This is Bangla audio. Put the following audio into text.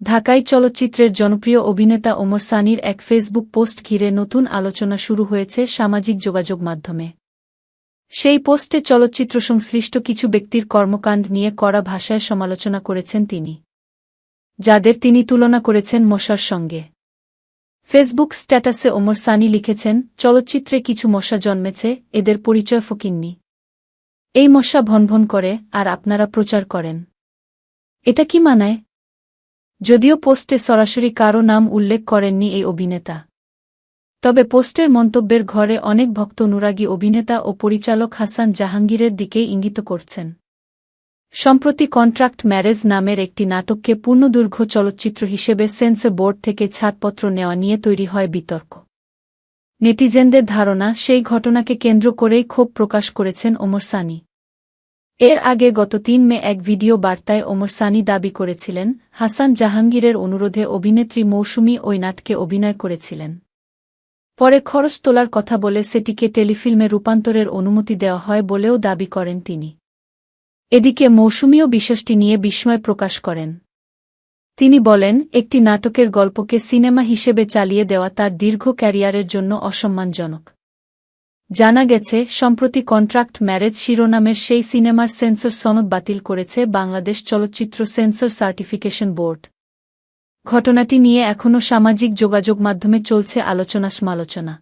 ঢাকাই চলচ্চিত্রের জনপ্রিয় অভিনেতা ওমর সানীর এক ফেসবুক পোস্ট ঘিরে নতুন আলোচনা শুরু হয়েছে সামাজিক যোগাযোগ মাধ্যমে। সেই পোস্টে চলচ্চিত্র সংশ্লিষ্ট কিছু ব্যক্তির কর্মকাণ্ড নিয়ে কড়া ভাষায় সমালোচনা করেছেন তিনি, যাদের তিনি তুলনা করেছেন মশার সঙ্গে। ফেসবুক স্ট্যাটাসে ওমর সানী লিখেছেন, চলচ্চিত্রে কিছু মশা জন্মেছে, এদের পরিচয় ফকিন্নি। এই মশা ভনভন করে, আর আপনারা প্রচার করেন। এটা কি মানায়? যদিও পোস্টে সরাসরি কারও নাম উল্লেখ করেননি এই অভিনেতা, তবে পোস্টের মন্তব্যের ঘরে অনেক ভক্ত অনুরাগী অভিনেতা ও পরিচালক হাসান জাহাঙ্গীরের দিকেই ইঙ্গিত করছেন। সম্প্রতি কন্ট্রাক্ট ম্যারেজ নামের একটি নাটককে পূর্ণদৈর্ঘ্য চলচ্চিত্র হিসেবে সেন্সর বোর্ড থেকে ছাড়পত্র নেওয়া নিয়ে তৈরি হয় বিতর্ক। নেটিজেনদের ধারণা, সেই ঘটনাকে কেন্দ্র করেই ক্ষোভ প্রকাশ করেছেন ওমর সানী। এর আগে গত ৩ মে এক ভিডিও বার্তায় ওমর সানী দাবি করেছিলেন, হাসান জাহাঙ্গীরের অনুরোধে অভিনেত্রী মৌসুমী ওই নাটকে অভিনয় করেছিলেন। পরে খরচ তোলার কথা বলে সেটিকে টেলিফিল্মে রূপান্তরের অনুমতি দেওয়া হয় বলেও দাবি করেন তিনি। এদিকে মৌসুমীও বিষয়টি নিয়ে বিস্ময় প্রকাশ করেন। তিনি বলেন, একটি নাটকের গল্পকে সিনেমা হিসেবে চালিয়ে দেওয়া তার দীর্ঘ ক্যারিয়ারের জন্য অসম্মানজনক। জানা গেছে, সম্প্রতি কন্ট্রাক্ট ম্যারেজ শিরোনামের সেই সিনেমার সেন্সর সনদ বাতিল করেছে বাংলাদেশ চলচ্চিত্র সেন্সর সার্টিফিকেশন বোর্ড। ঘটনাটি নিয়ে এখনও সামাজিক যোগাযোগ মাধ্যমে চলছে আলোচনা সমালোচনা।